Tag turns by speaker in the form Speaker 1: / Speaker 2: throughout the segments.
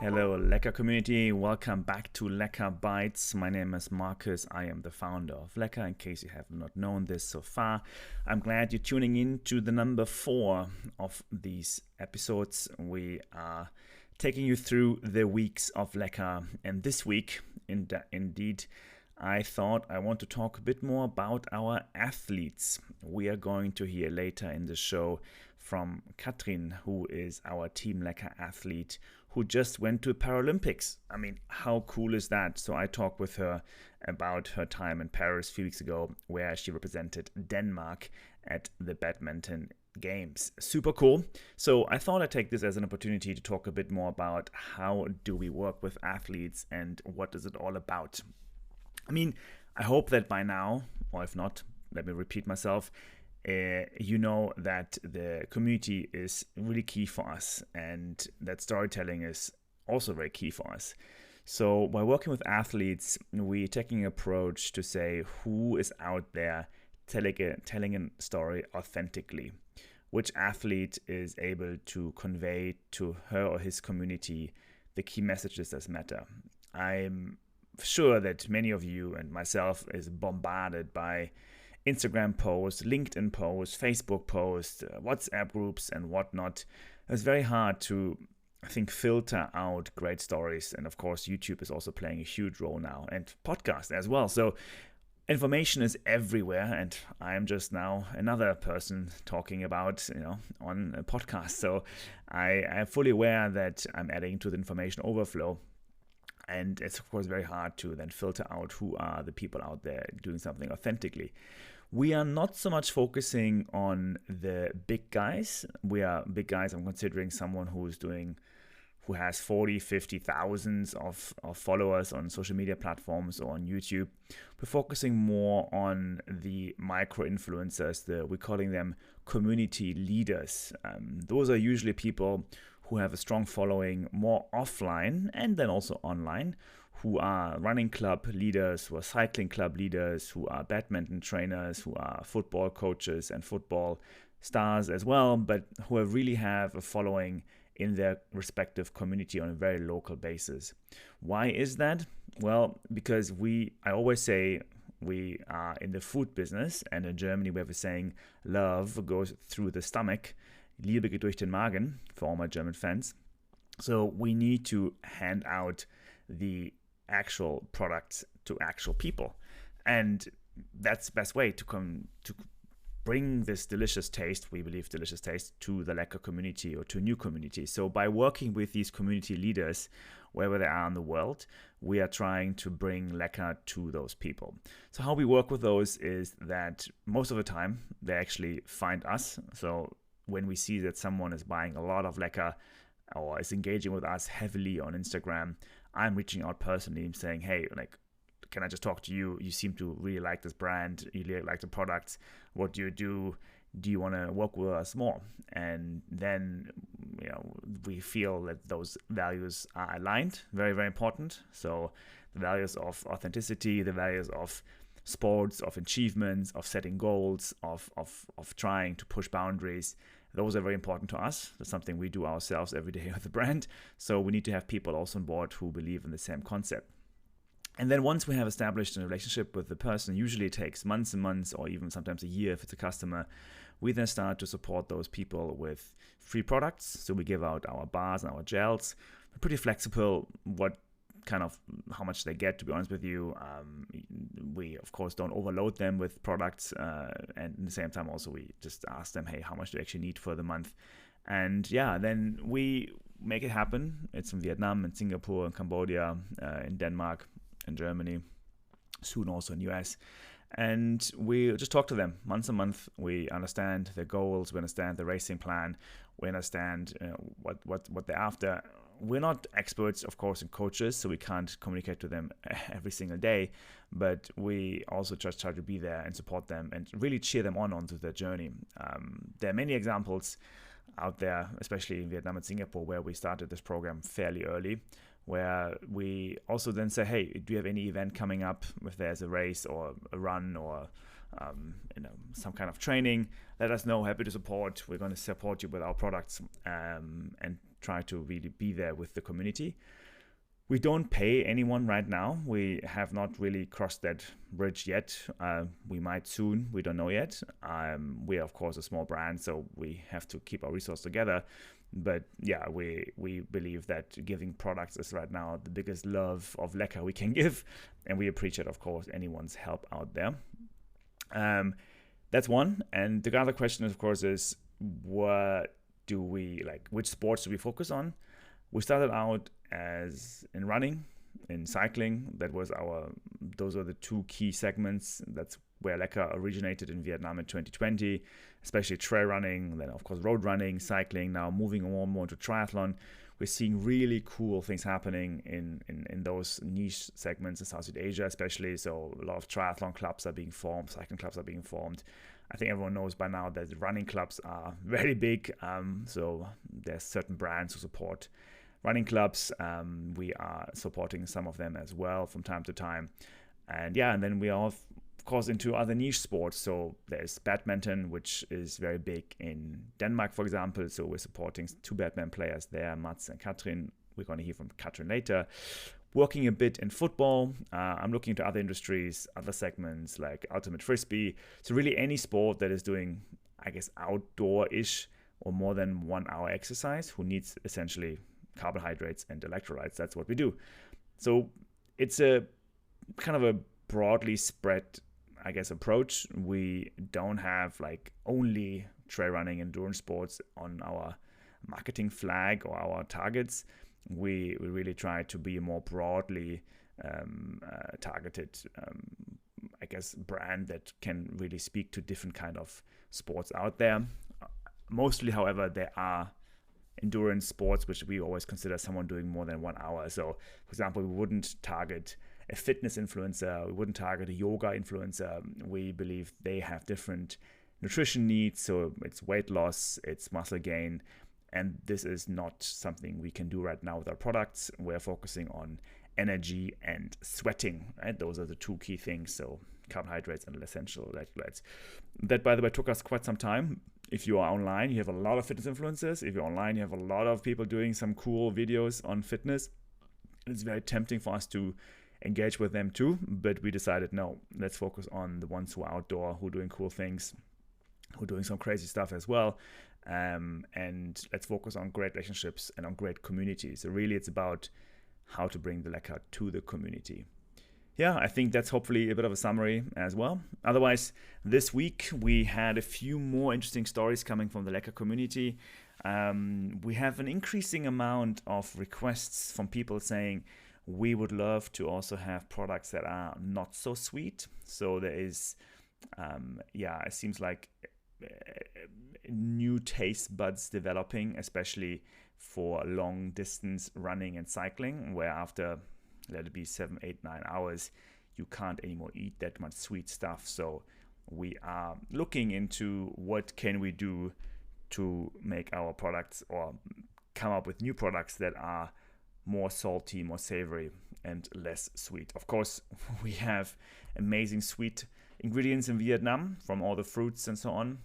Speaker 1: Hello, Lecka community. Welcome back to Lecka Bites. My name is Markus. I am the founder of Lecka, in case you have not known this so far. I'm glad you're tuning in to the number 4 of these episodes. We are taking you through the weeks of Lecka. And this week, indeed, I thought I want to talk a bit more about our athletes. We are going to hear later in the show from Cathrine, who is our Team Lecka athlete, who just went to Paralympics. I mean, how cool is that? So I talked with her about her time in Paris a few weeks ago, where she represented Denmark at the badminton games. Super cool. So I thought I'd take this as an opportunity to talk a bit more about how do we work with athletes and what is it all about. I mean, I hope that by now, or if not, let me repeat myself, you know that the community is really key for us and that storytelling is also very key for us. So by working with athletes, we're taking an approach to say who is out there telling a story authentically. Which athlete is able to convey to her or his community the key messages that matter. I'm sure that many of you and myself is bombarded by Instagram posts, LinkedIn posts, Facebook posts, WhatsApp groups and whatnot. It's very hard to, I think, filter out great stories. And of course, YouTube is also playing a huge role now, and podcasts as well. So information is everywhere, and I am just now another person talking about, on a podcast. So I am fully aware that I'm adding to the information overflow. And it's, of course, very hard to then filter out who are the people out there doing something authentically. We are not so much focusing on the big guys. We are big guys. I'm considering someone who has 40, 50,000 of followers on social media platforms or on YouTube. We're focusing more on the micro influencers. We're calling them community leaders. Those are usually people who have a strong following more offline and then also online, who are running club leaders, who are cycling club leaders, who are badminton trainers, who are football coaches and football stars as well, but who really have a following in their respective community on a very local basis. Why is that? Well, because I always say we are in the food business, and in Germany we have a saying, love goes through the stomach. Liebe geht durch den Magen, for all my German fans. So we need to hand out the actual products to actual people. And that's the best way to bring this delicious taste, we believe delicious taste, to the Lecka community or to new communities. So by working with these community leaders, wherever they are in the world, we are trying to bring Lecka to those people. So how we work with those is that most of the time they actually find us. So when we see that someone is buying a lot of Lecka or is engaging with us heavily on Instagram, I'm reaching out personally and saying, hey, can I just talk to you? You seem to really like this brand. You really like the products. What do you do? Do you want to work with us more? And then, we feel that those values are aligned. Very, very important. So the values of authenticity, the values of sports, of achievements, of setting goals, of trying to push boundaries. Those are very important to us. That's something we do ourselves every day with the brand. So we need to have people also on board who believe in the same concept. And then once we have established a relationship with the person, usually it takes months and months or even sometimes a year if it's a customer, we then start to support those people with free products. So we give out our bars and our gels. We're pretty flexible how much they get, to be honest with you. We, of course, don't overload them with products. And at the same time, also, we just ask them, hey, how much do you actually need for the month? And then we make it happen. It's in Vietnam, in Singapore, in Cambodia, in Denmark, in Germany, soon also in US. And we just talk to them once a month. We understand their goals. We understand the racing plan. We understand what they're after. We're not experts, of course, in coaches, so we can't communicate to them every single day, but we also just try to be there and support them and really cheer them onto their journey. There are many examples out there, especially in Vietnam and Singapore, where we started this program fairly early, where we also then say, hey, do you have any event coming up? If there's a race or a run or some kind of training, let us know. Happy to support. We're going to support you with our products and try to really be there with the community. We don't pay anyone right now. We have not really crossed that bridge yet. We might soon. We don't know yet. We are, of course, a small brand, so we have to keep our resources together. But yeah, we believe that giving products is right now the biggest love of Lecka we can give. And we appreciate, of course, anyone's help out there. That's one. And the other question, of course, is what do we like? Which sports do we focus on? We started out as in running, in cycling. Those are the two key segments. That's where Lecka originated in Vietnam in 2020, especially trail running, then of course road running, cycling, now moving more and more into triathlon. We're seeing really cool things happening in those niche segments in Southeast Asia, especially. So a lot of triathlon clubs are being formed, cycling clubs are being formed. I think everyone knows by now that running clubs are very big. So there's certain brands who support running clubs. We are supporting some of them as well from time to time. And then we are, of course, into other niche sports. So there's badminton, which is very big in Denmark, for example. So we're supporting two badminton players there, Mats and Cathrine. We're going to hear from Cathrine later. Working a bit in football. I'm looking into other industries, other segments like ultimate frisbee. So really any sport that is doing, I guess, outdoor-ish or more than 1 hour exercise, who needs essentially carbohydrates and electrolytes. That's what we do. So it's a kind of a broadly spread, I guess, approach. We don't have like only trail running endurance sports on our marketing flag or our targets. We really try to be a more broadly targeted, I guess, brand that can really speak to different kind of sports out there. Mostly, however, there are endurance sports which we always consider someone doing more than 1 hour. So, for example, we wouldn't target a fitness influencer, we wouldn't target a yoga influencer. We believe they have different nutrition needs, so it's weight loss, it's muscle gain, and this is not something we can do right now with our products. We're focusing on energy and sweating, right? Those are the two key things, so carbohydrates and essential electrolytes. That, by the way, took us quite some time. If you are online, you have a lot of fitness influencers. If you're online, you have a lot of people doing some cool videos on fitness. It's very tempting for us to engage with them too, but we decided, no, let's focus on the ones who are outdoor, who are doing cool things, who are doing some crazy stuff as well. And let's focus on great relationships and on great communities. So really it's about how to bring the Lecka to the community. Yeah, I think that's hopefully a bit of a summary as well. Otherwise, this week we had a few more interesting stories coming from the Lecka community. We have an increasing amount of requests from people saying we would love to also have products that are not so sweet. So there is, it seems like new taste buds developing, especially for long distance running and cycling, where after, let it be 7, 8, 9 hours, you can't anymore eat that much sweet stuff. So we are looking into what can we do to make our products or come up with new products that are more salty, more savory, and less sweet. Of course, we have amazing sweet ingredients in Vietnam from all the fruits and so on.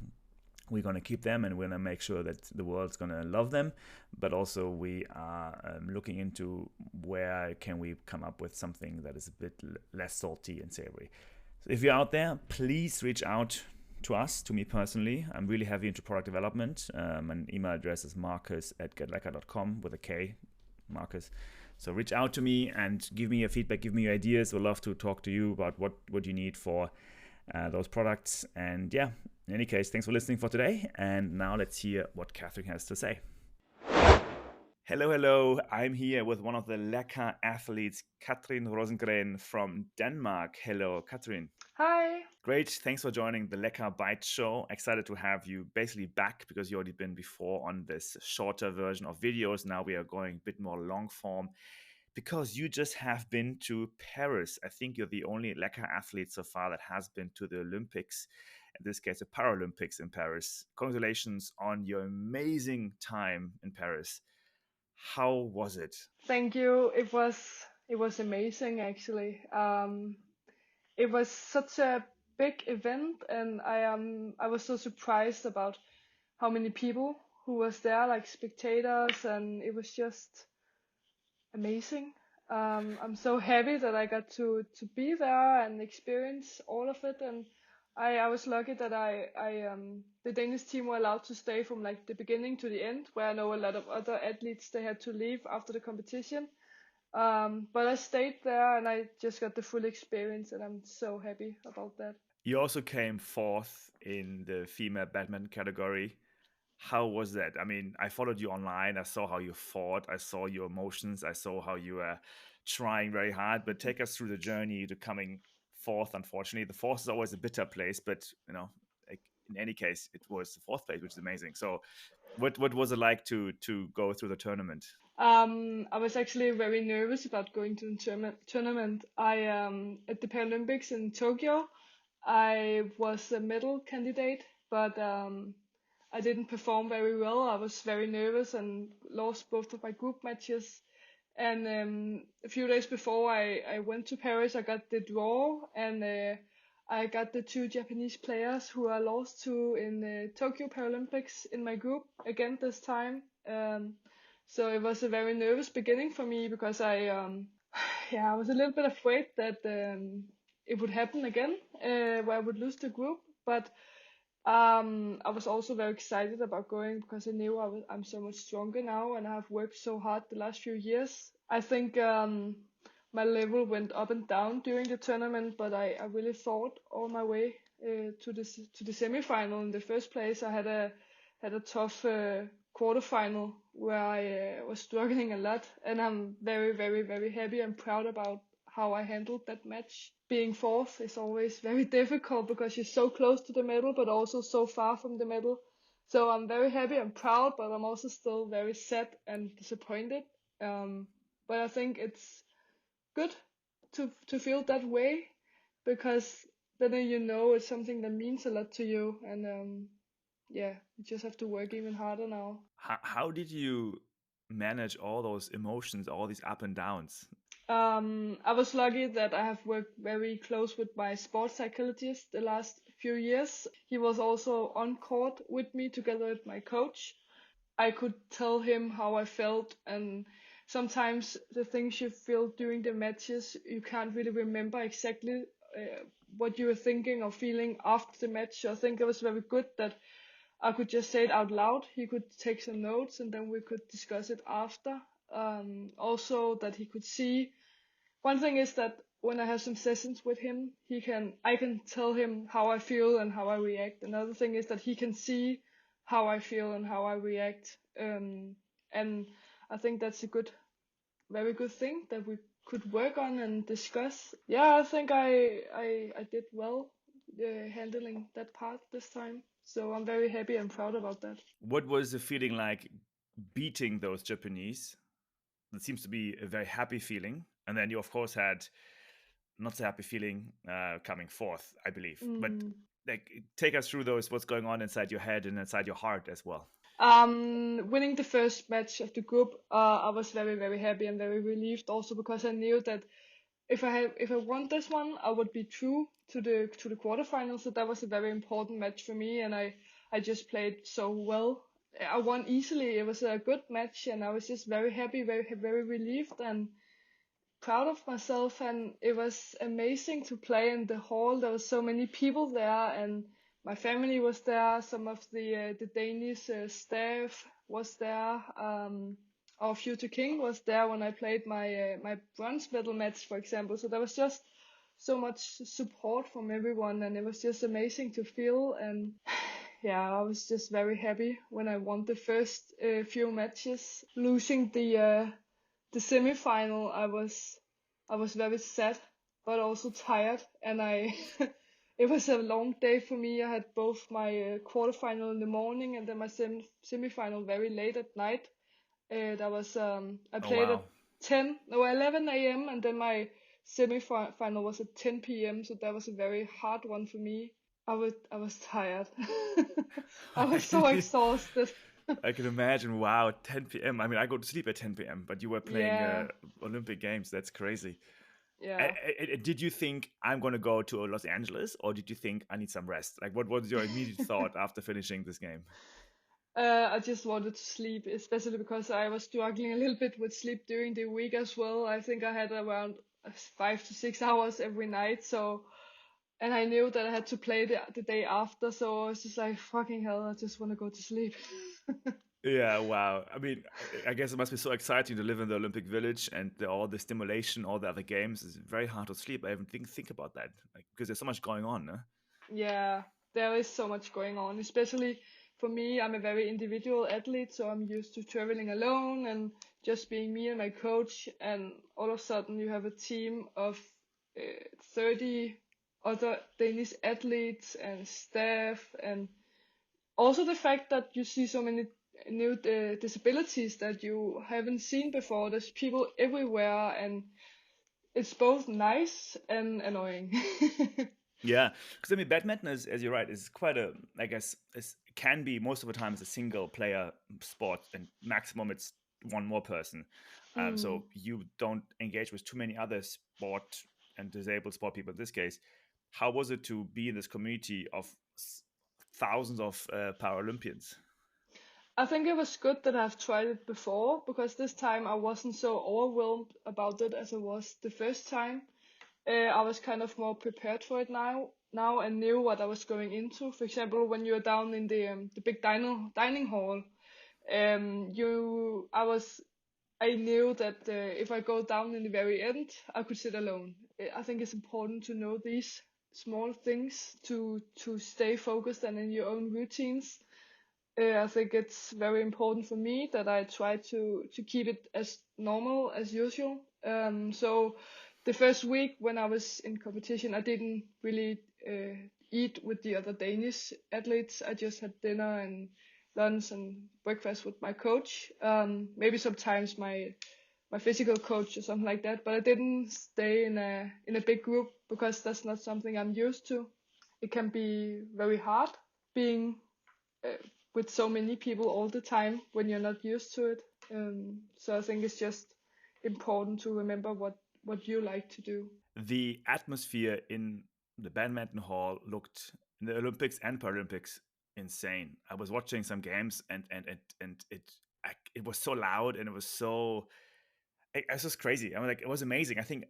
Speaker 1: We're going to keep them and we're going to make sure that the world's going to love them. But also we are looking into where can we come up with something that is a bit less salty and savory. So if you're out there, please reach out to us, to me personally. I'm really heavy into product development. My email address is markus@getlecka.com with a K, Markus. So reach out to me and give me your feedback, give me your ideas. We'd love to talk to you about what you need for those products. And yeah, in any case, thanks for listening for today. And now let's hear what Cathrine has to say. Hello. I'm here with one of the Lecka athletes, Cathrine Rosengren from Denmark. Hello, Cathrine.
Speaker 2: Hi.
Speaker 1: Great. Thanks for joining the Lecka Bite Show. Excited to have you basically back because you already been before on this shorter version of videos. Now we are going a bit more long form because you just have been to Paris. I think you're the only Lecka athlete so far that has been to the Olympics, in this case, the Paralympics in Paris. Congratulations on your amazing time in Paris. How was it?
Speaker 2: Thank you. It was amazing actually. It was such a big event, and I was so surprised about how many people who was there, like spectators, and it was just amazing. I'm so happy that I got to be there and experience all of it, and I was lucky that the Danish team were allowed to stay from like the beginning to the end, where I know a lot of other athletes they had to leave after the competition. But I stayed there and I just got the full experience, and I'm so happy about that.
Speaker 1: You also came fourth in the female badminton category. How was that? I mean, I followed you online. I saw how you fought. I saw your emotions. I saw how you were trying very hard. But take us through the journey to coming fourth. Unfortunately, the fourth is always a bitter place. But like in any case, it was the fourth place, which is amazing. So, what was it like to go through the tournament?
Speaker 2: I was actually very nervous about going to the tournament. At the Paralympics in Tokyo, I was a medal candidate, but I didn't perform very well. I was very nervous and lost both of my group matches. And a few days before I went to Paris, I got the draw, and I got the 2 Japanese players who I lost to in the Tokyo Paralympics in my group again this time. So it was a very nervous beginning for me because I was a little bit afraid that it would happen again, where I would lose the group. But I was also very excited about going because I knew I'm so much stronger now, and I have worked so hard the last few years. I think my level went up and down during the tournament, but I really fought all my way to the semi-final. In the first place, I had a tough quarterfinal where I was struggling a lot, and I'm very, very, very happy and proud about how I handled that match. Being fourth is always very difficult because you're so close to the medal, but also so far from the medal. So I'm very happy and proud, but I'm also still very sad and disappointed. But I think it's good to feel that way, because then it's something that means a lot to you, and you just have to work even harder now.
Speaker 1: How did you manage all those emotions, all these up and downs?
Speaker 2: I was lucky that I have worked very close with my sports psychologist the last few years. He was also on court with me together with my coach. I could tell him how I felt, and sometimes the things you feel during the matches, you can't really remember exactly what you were thinking or feeling after the match. So I think it was very good that I could just say it out loud. He could take some notes and then we could discuss it after. Also that he could see. One thing is that when I have some sessions with him, I can tell him how I feel and how I react. Another thing is that he can see how I feel and how I react. And I think that's a very good thing that we could work on and discuss. Yeah, I think I did well handling that part this time. So I'm very happy and proud about that.
Speaker 1: What was the feeling like beating those Japanese? It seems to be a very happy feeling. And then you, of course, had not so happy feeling coming fourth, I believe. But like, take us through what's going on inside your head and inside your heart as well.
Speaker 2: Winning the first match of the group, I was very, very happy and very relieved, also because I knew that if I won this one, I would be through to the quarterfinals. So that was a very important match for me, and I just played so well. I won easily. It was a good match, and I was just very happy, very, very relieved, and proud of myself. And it was amazing to play in the hall. There were so many people there, and my family was there. Some of the Danish staff was there. Our future king was there when I played my bronze medal match, for example. So there was just so much support from everyone, and it was just amazing to feel. And I was just very happy when I won the first few matches. Losing the semi-final, I was very sad, but also tired, and it was a long day for me. I had both my quarterfinal in the morning and then my semi-final very late at night. That was I played at 11 a.m. and then my semi-final was at 10 p.m. So that was a very hard one for me. I was tired. I was so exhausted.
Speaker 1: I can imagine. Wow, 10 p.m. I mean, I go to sleep at 10 p.m., but you were playing Olympic Games. That's crazy.
Speaker 2: Yeah.
Speaker 1: Did you think I'm going to go to Los Angeles, or did you think I need some rest? Like, what was your immediate thought after finishing this game?
Speaker 2: I just wanted to sleep, especially because I was struggling a little bit with sleep during the week as well. I think I had around 5 to 6 hours every night. So, and I knew that I had to play the day after. So I was just like, fucking hell, I just want to go to sleep.
Speaker 1: Yeah, wow. I mean, I guess it must be so exciting to live in the Olympic Village and all the stimulation, all the other games. It's very hard to sleep. I even think about that, like, because there's so much going on. No?
Speaker 2: Yeah, there is so much going on, especially for me. I'm a very individual athlete, so I'm used to traveling alone and just being me and my coach. And all of a sudden, you have a team of 30 other Danish athletes and staff, and also the fact that you see so many new disabilities that you haven't seen before. There's people everywhere, and it's both nice and annoying.
Speaker 1: Yeah, because I mean, badminton is, as you're right, is quite a, I guess, can be most of the time it's a single player sport, and maximum it's one more person.
Speaker 2: Mm.
Speaker 1: So you don't engage with too many other sport and disabled sport people in this case. How was it to be in this community of thousands of Paralympians?
Speaker 2: I think it was good that I've tried it before because this time I wasn't so overwhelmed about it as I was the first time. I was kind of more prepared for it now and knew what I was going into. For example, when you're down in the big dining hall, I knew that if I go down in the very end, I could sit alone. I think it's important to know these small things to stay focused and in your own routines. I think it's very important for me that I try to keep it as normal as usual. So the first week when I was in competition, I didn't really eat with the other Danish athletes. I just had dinner and lunch and breakfast with my coach. Maybe sometimes my physical coach or something like that. But I didn't stay in a big group because that's not something I'm used to. It can be very hard being uh, with so many people all the time when you're not used to it. So I think it's just important to remember what you like to do.
Speaker 1: The atmosphere in the badminton hall looked in the Olympics and Paralympics insane. I was watching some games and it was so loud and it was so it was just crazy. I mean, like it was amazing. I think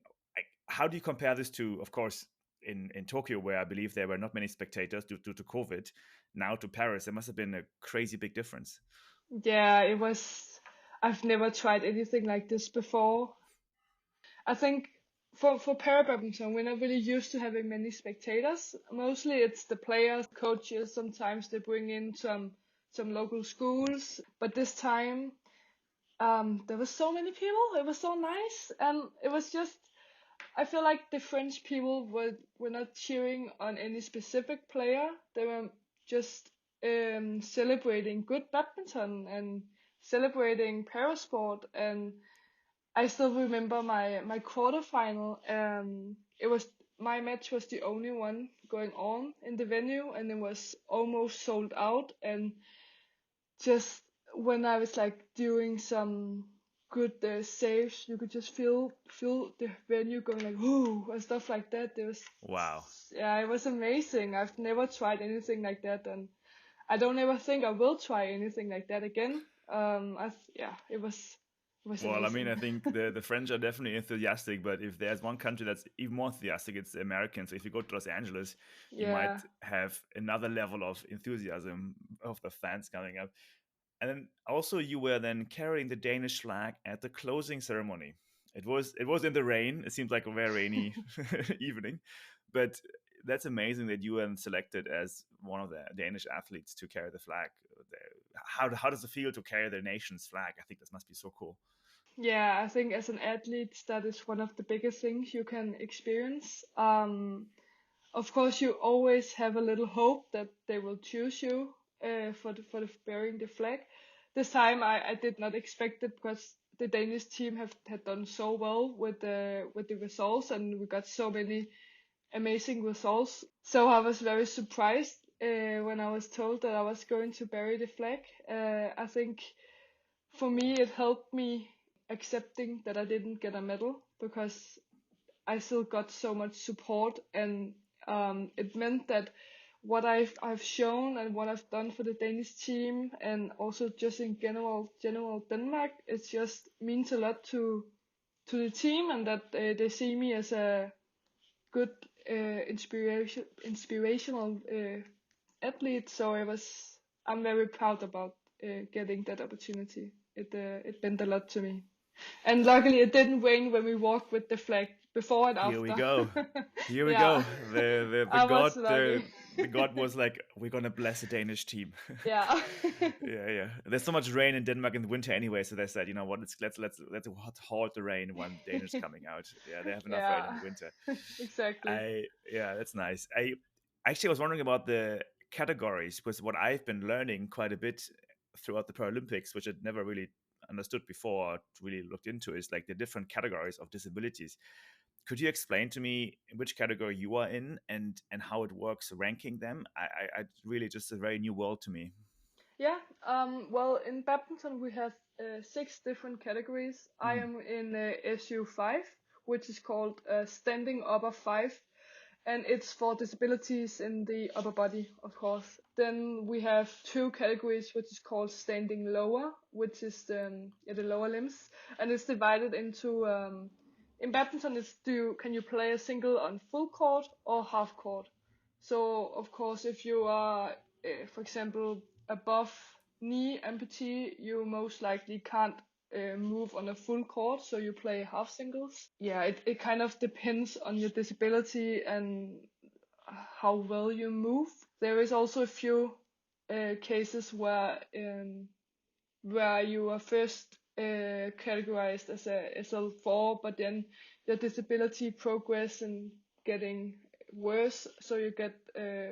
Speaker 1: how do you compare this to, of course, in Tokyo, where I believe there were not many spectators due to COVID, now to Paris? There must have been a crazy big difference.
Speaker 2: Yeah, it was. I've never tried anything like this before. I think for para-badminton, we're not really used to having many spectators. Mostly it's the players, coaches. Sometimes they bring in some local schools, but this time there were so many people. It was so nice, and it was just. I feel like the French people were not cheering on any specific player. They were just celebrating good badminton and celebrating parasport. And I still remember my quarterfinal. It was my match was the only one going on in the venue, and it was almost sold out. And just when I was like doing some good saves, you could just feel the venue going like whoo and stuff like that. It was
Speaker 1: Wow.
Speaker 2: yeah, it was amazing. I've never tried anything like that, and I don't ever think I will try anything like that again. Yeah, it was
Speaker 1: Well, I mean,
Speaker 2: amazing.
Speaker 1: I think the French are definitely enthusiastic, but if there's one country that's even more enthusiastic, it's the Americans. So if you go to Los Angeles, you might
Speaker 2: Yeah.
Speaker 1: have another level of enthusiasm of the fans coming up. And then also you were then carrying the Danish flag at the closing ceremony. It was in the rain. It seems like a very rainy evening, but that's amazing that you were selected as one of the Danish athletes to carry the flag. How does it feel to carry the nation's flag? I think this must be so cool.
Speaker 2: Yeah, I think as an athlete, that is one of the biggest things you can experience. Of course, you always have a little hope that they will choose you for the bearing the flag. This time, I did not expect it because the Danish team had done so well with the results, and we got so many amazing results. So I was very surprised when I was told that I was going to bury the flag. I think for me, it helped me accepting that I didn't get a medal because I still got so much support, and it meant that what I've shown and what I've done for the Danish team, and also just in general Denmark, it just means a lot to the team, and that they see me as a good inspirational athlete. So I'm very proud about getting that opportunity. It meant a lot to me. And luckily it didn't rain when we walked with the flag before and
Speaker 1: Here we
Speaker 2: after.
Speaker 1: go. Here we
Speaker 2: Yeah.
Speaker 1: go. The
Speaker 2: I
Speaker 1: god
Speaker 2: was lucky.
Speaker 1: the god was like, we're gonna bless the Danish team.
Speaker 2: Yeah.
Speaker 1: Yeah. There's so much rain in Denmark in the winter anyway, so they said, you know what, let's halt the rain when Danish coming out. Yeah, they have enough rain in
Speaker 2: Yeah.
Speaker 1: the winter.
Speaker 2: Exactly.
Speaker 1: Yeah, that's nice. I was wondering about the categories, because what I've been learning quite a bit throughout the Paralympics, which I'd never really understood before or really looked into, is like the different categories of disabilities. Could you explain to me which category you are in and how it works ranking them? I really just a very new world to me.
Speaker 2: Yeah. Well, in badminton we have 6 different categories. I
Speaker 1: Mm.
Speaker 2: am in SU5, which is called standing upper 5, and it's for disabilities in the upper body, of course. Then we have 2 categories, which is called standing lower, which is the lower limbs, and it's divided into in badminton can you play a single on full court or half court. So of course, if you are for example above knee amputee, you most likely can't move on a full court, so you play half singles. Yeah, it kind of depends on your disability and how well you move. There is also a few cases where you are first categorized as a SL4, but then your disability progress and getting worse, so you get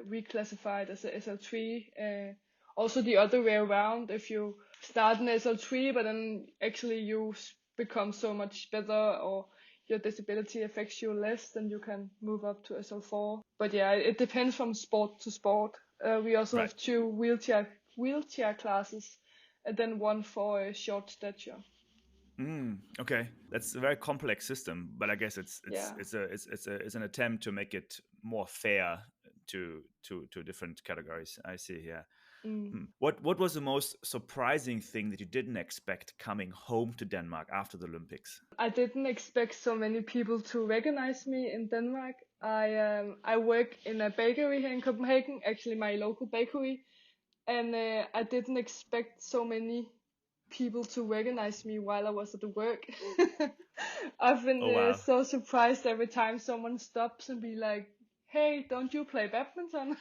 Speaker 2: reclassified as a SL3. Also the other way around, if you start in SL3, but then actually you become so much better, or your disability affects you less, then you can move up to SL4. But yeah, it depends from sport to sport. We also
Speaker 1: Right.
Speaker 2: have 2 wheelchair classes, and then 1 for a short stature.
Speaker 1: Okay, that's a very complex system, but I guess
Speaker 2: Yeah.
Speaker 1: it's an attempt to make it more fair to different categories. I see. Yeah.
Speaker 2: Mm.
Speaker 1: What was the most surprising thing that you didn't expect coming home to Denmark after the Olympics?
Speaker 2: I didn't expect so many people to recognize me in Denmark. I work in a bakery here in Copenhagen, actually my local bakery, and I didn't expect so many people to recognize me while I was at work. I've been
Speaker 1: Oh wow.
Speaker 2: so surprised every time someone stops and be like, "Hey, don't you play badminton?"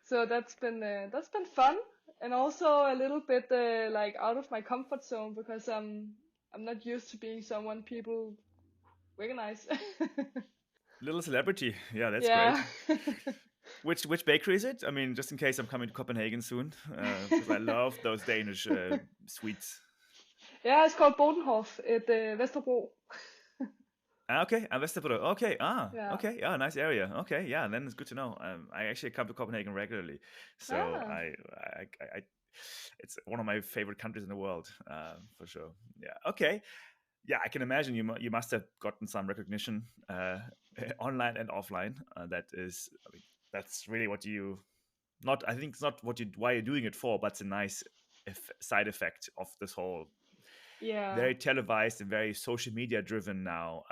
Speaker 2: So that's been fun, and also a little bit like out of my comfort zone, because I'm not used to being someone people recognize.
Speaker 1: Little celebrity. Yeah, that's great.
Speaker 2: Yeah.
Speaker 1: Which bakery is it? I mean, just in case I'm coming to Copenhagen soon, because I love those Danish sweets.
Speaker 2: Yeah, it's called Bodenhof at Vesterbro.
Speaker 1: Okay, Vesterbro. Okay,
Speaker 2: Yeah.
Speaker 1: okay, yeah, nice area. Okay, yeah, then it's good to know. I actually come to Copenhagen regularly, so
Speaker 2: Ah.
Speaker 1: I it's one of my favorite countries in the world, for sure. Yeah. Okay. Yeah, I can imagine you must have gotten some recognition, online and offline. That is, I mean, that's really what you not. I think it's not what you why you're doing it for, but it's a nice side effect of this whole
Speaker 2: Yeah.
Speaker 1: very televised and very social media driven now.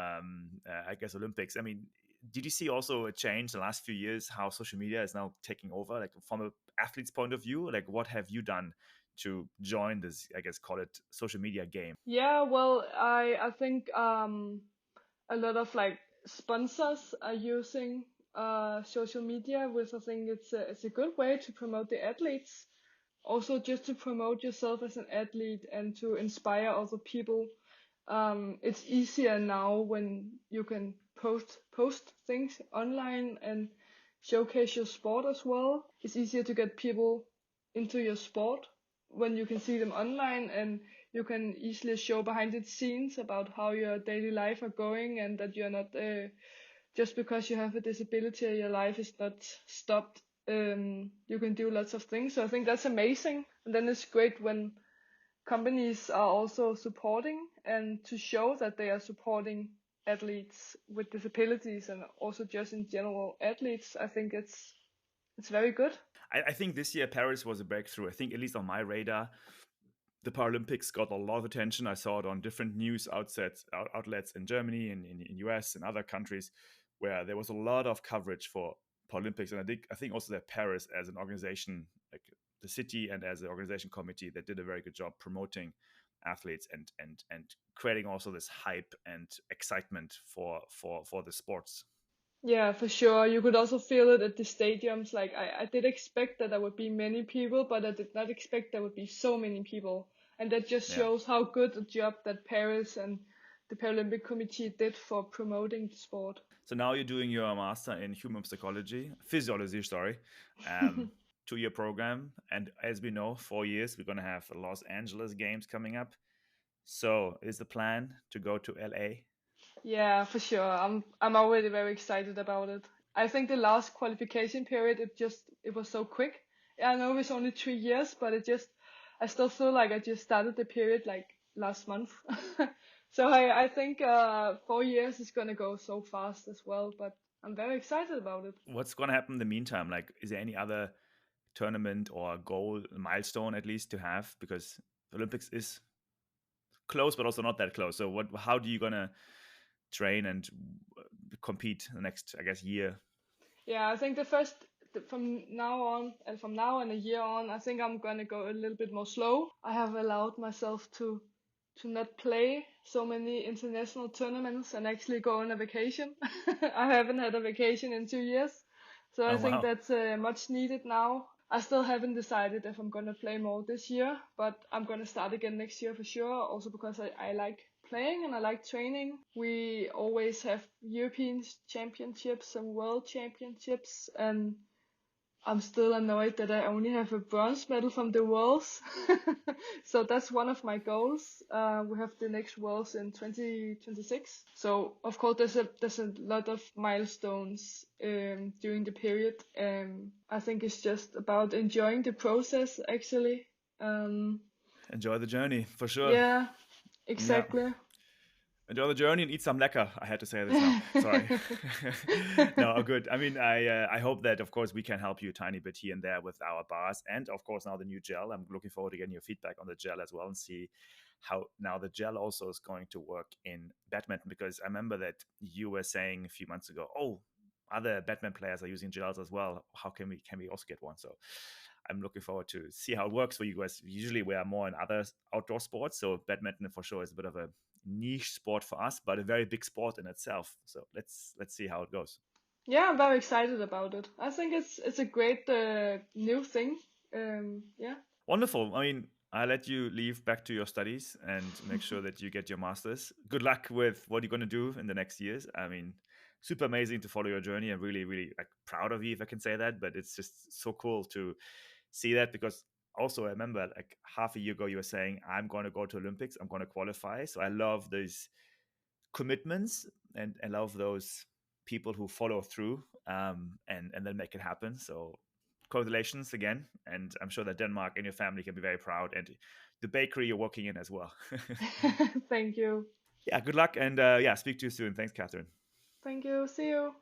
Speaker 1: I guess Olympics. I mean, did you see also a change the last few years how social media is now taking over? Like from an athlete's point of view, like what have you done to join this? I guess call it social media game.
Speaker 2: Yeah, well, I think a lot of like sponsors are using social media, which I think it's a good way to promote the athletes. Also, just to promote yourself as an athlete and to inspire other people. It's easier now when you can post things online and showcase your sport as well. It's easier to get people into your sport when you can see them online, and you can easily show behind the scenes about how your daily life are going, and that you're not just because you have a disability, your life is not stopped. You can do lots of things. So I think that's amazing. And then it's great when companies are also supporting, and to show that they are supporting athletes with disabilities, and also just in general athletes. I think it's very good.
Speaker 1: I think this year Paris was a breakthrough. I think, at least on my radar, the Paralympics got a lot of attention. I saw it on different news outlets in Germany and in US and other countries, where there was a lot of coverage for Paralympics. And I think also that Paris, as an organization, like the city and as an organization committee, that did a very good job promoting athletes and creating also this hype and excitement for the sports.
Speaker 2: Yeah, for sure. You could also feel it at the stadiums. Like I did expect that there would be many people, but I did not expect there would be so many people. And that just
Speaker 1: Yeah.
Speaker 2: shows how good a job that Paris and the Paralympic Committee did for promoting the sport.
Speaker 1: So now you're doing your master in human physiology, sorry, um, 2-year program. And as we know, 4 years, we're going to have Los Angeles Games coming up. So is the plan to go to LA?
Speaker 2: Yeah, for sure. I'm already very excited about it. I think the last qualification period it was so quick. I know it's only 3 years, but I still feel like I just started the period like last month. So I think 4 years is gonna go so fast as well, but I'm very excited about it.
Speaker 1: What's going to happen in the meantime? Like, is there any other tournament or goal, milestone at least to have? Because the Olympics is close, but also not that close. So how do you going to train and compete the next, I guess, year?
Speaker 2: Yeah, I think from now on and from now and a year on, I think I'm gonna go a little bit more slow. I have allowed myself to not play so many international tournaments and actually go on a vacation. I haven't had a vacation in 2 years, so I
Speaker 1: Oh,
Speaker 2: think
Speaker 1: wow.
Speaker 2: that's much needed now. I still haven't decided if I'm gonna play more this year, but I'm gonna start again next year for sure. Also because I like playing and I like training. We always have European championships and world championships, and I'm still annoyed that I only have a bronze medal from the Worlds. So that's one of my goals. We have the next Worlds in 2026. So of course there's a lot of milestones during the period. I think it's just about enjoying the process actually. Um,
Speaker 1: Enjoy the journey for sure.
Speaker 2: yeah,
Speaker 1: Yeah.
Speaker 2: exactly.
Speaker 1: Enjoy the journey and eat some lecker. I had to say this now. Sorry. No, good. I mean, I hope that, of course, we can help you a tiny bit here and there with our bars, and of course now the new gel. I'm looking forward to getting your feedback on the gel as well and see how now the gel also is going to work in badminton, because I remember that you were saying a few months ago, oh, other badminton players are using gels as well. How can we also get one? So I'm looking forward to see how it works for you guys. Usually we are more in other outdoor sports, so badminton for sure is a bit of a niche sport for us, but a very big sport in itself. So let's see how it goes.
Speaker 2: Yeah, I'm very excited about it. I think it's a great new thing. Yeah.
Speaker 1: Wonderful. I mean, I'll let you leave back to your studies and make sure that you get your master's. Good luck with what you're going to do in the next years. I mean, super amazing to follow your journey. I'm really, really like proud of you, if I can say that. But it's just so cool to see that, because also I remember like half a year ago you were saying, I'm going to go to Olympics, I'm going to qualify. So I love these commitments, and I love those people who follow through, and then make it happen. So congratulations again, and I'm sure that Denmark and your family can be very proud, and the bakery you're working in as well.
Speaker 2: Thank you.
Speaker 1: Yeah, good luck, and yeah, speak to you soon. Thanks, Catherine.
Speaker 2: Thank you. See you.